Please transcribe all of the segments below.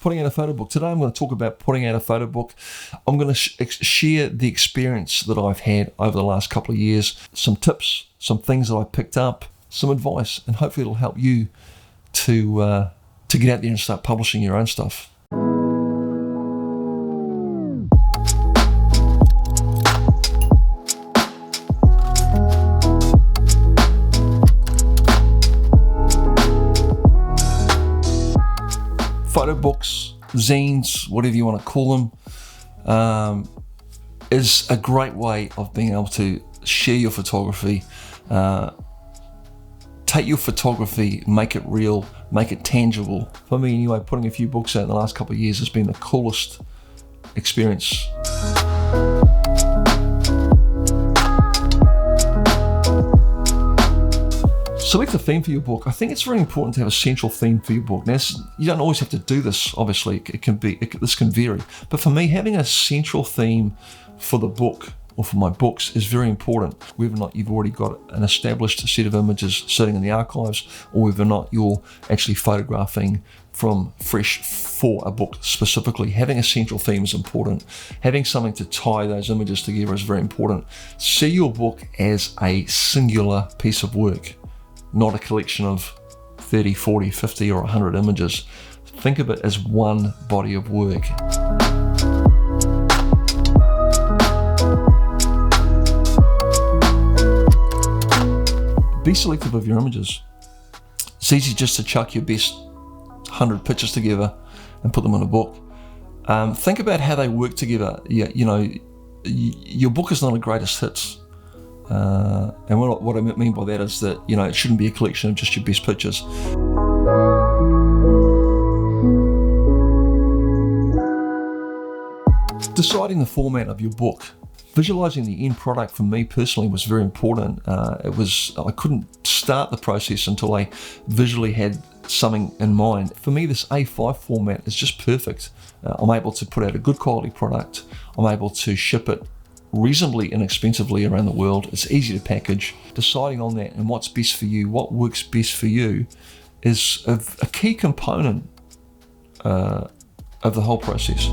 putting out a photo book. Today I'm going to talk about putting out a photo book. I'm going to share the experience that I've had over the last couple of years, some tips, some things that I picked up, some advice, and hopefully it'll help you to get out there and start publishing your own stuff. Photo books, zines, whatever you want to call them, is a great way of being able to share your photography, take your photography, make it real, make it tangible. For me anyway, putting a few books out in the last couple of years has been the coolest experience. Select a theme for your book. I think it's very important to have a central theme for your book. Now, you don't always have to do this, obviously. This can vary. But for me, having a central theme for the book or for my books is very important. Whether or not you've already got an established set of images sitting in the archives, or whether or not you're actually photographing from fresh for a book specifically, having a central theme is important. Having something to tie those images together is very important. See your book as a singular piece of work, not a collection of 30, 40, 50 or 100 images. Think of it as one body of work. Be selective of your images. It's easy just to chuck your best 100 pictures together and put them in a book. Think about how they work together. Your book is not a greatest hits. And what I mean by that is that, it shouldn't be a collection of just your best pictures. Deciding the format of your book. Visualizing the end product for me personally was very important. I couldn't start the process until I visually had something in mind. For me, this A5 format is just perfect. I'm able to put out a good quality product. I'm able to ship it reasonably inexpensively around the world. It's easy to package. Deciding on that and what's best for you, what works best for you, is a key component of the whole process.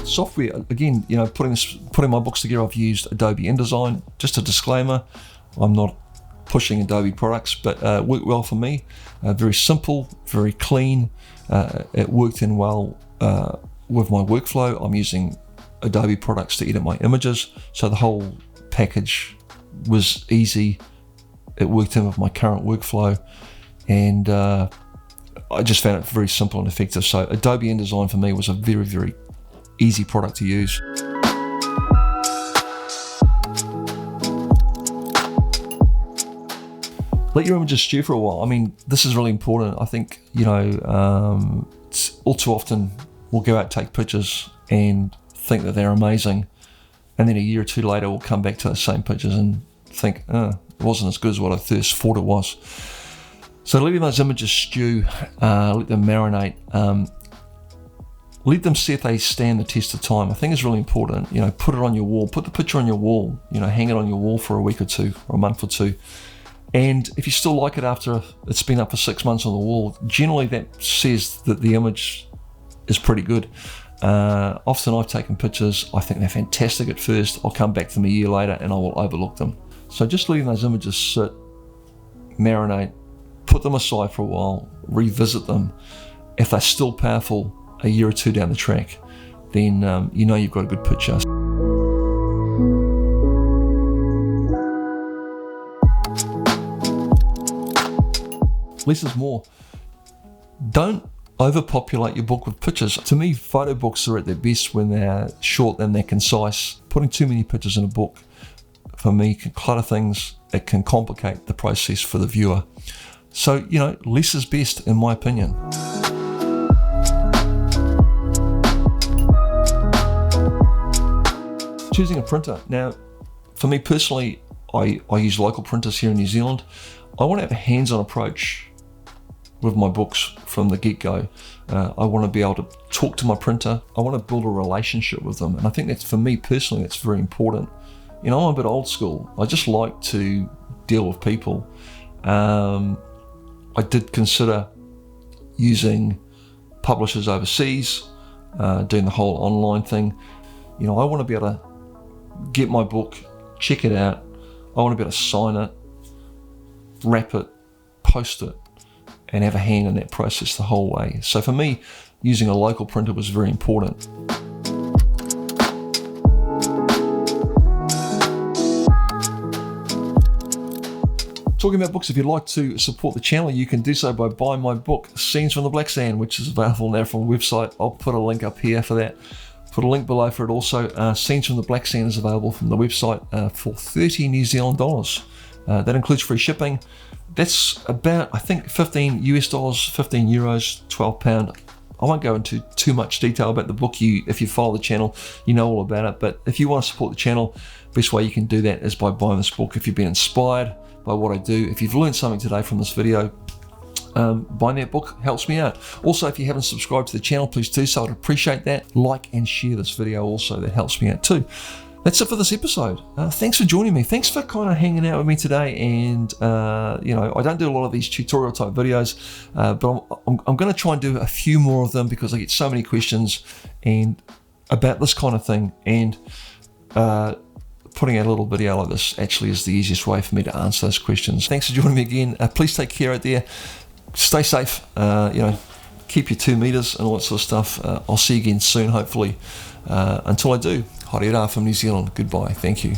Software, again, putting my books together, I've used Adobe InDesign. Just a disclaimer, I'm not pushing Adobe products, but worked well for me. Very simple, very clean. It worked in well with my workflow. I'm using Adobe products to edit my images, so the whole package was easy. It worked in with my current workflow, and I just found it very simple and effective. So Adobe InDesign for me was a very, very easy product to use. Let your images stew for a while. I mean, this is really important. I think, all too often we'll go out, take pictures and think that they're amazing. And then a year or two later, we'll come back to the same pictures and think, it wasn't as good as what I first thought it was. So letting those images stew, let them marinate, let them see if they stand the test of time. I think it's really important. Put it on your wall, put the picture on your wall, hang it on your wall for a week or two or a month or two. And if you still like it after it's been up for 6 months on the wall, generally that says that the image is pretty good. Often I've taken pictures, I think they're fantastic at first, I'll come back to them a year later and I will overlook them. So just letting those images sit, marinate, put them aside for a while, revisit them. If they're still powerful a year or two down the track, then you've got a good picture. Less is more. Don't overpopulate your book with pictures. To me, photo books are at their best when they're short and they're concise. Putting too many pictures in a book, for me, can clutter things. It can complicate the process for the viewer. So, less is best, in my opinion. Choosing a printer. Now, for me personally, I use local printers here in New Zealand. I want to have a hands-on approach with my books from the get-go. I want to be able to talk to my printer. I want to build a relationship with them. And I think that's, for me personally, that's very important. I'm a bit old school. I just like to deal with people. I did consider using publishers overseas, doing the whole online thing. You know, I want to be able to get my book, check it out. I want to be able to sign it, wrap it, post it, and have a hand in that process the whole way. So for me, using a local printer was very important. Talking about books, if you'd like to support the channel, you can do so by buying my book, Scenes from the Black Sand, which is available now from the website. I'll put a link up here for that. Put a link below for it also. Scenes from the Black Sand is available from the website for 30 New Zealand dollars. That includes free shipping. That's about, I think, 15 US dollars, 15 euros, 12 pound. I won't go into too much detail about the book. If you follow the channel, you know all about it. But if you want to support the channel, best way you can do that is by buying this book. If you've been inspired by what I do, if you've learned something today from this video, buying that book helps me out. Also, if you haven't subscribed to the channel, please do so. I'd appreciate that. Like and share this video also. That helps me out too. That's it for this episode. Thanks for joining me. Thanks for kind of hanging out with me today. And, you know, I don't do a lot of these tutorial type videos, but I'm going to try and do a few more of them because I get so many questions and about this kind of thing. And putting out a little video like this actually is the easiest way for me to answer those questions. Thanks for joining me again. Please take care out there. Stay safe. You know, keep your 2 meters and all that sort of stuff. I'll see you again soon, hopefully. Until I do, haere rā from New Zealand. Goodbye. Thank you.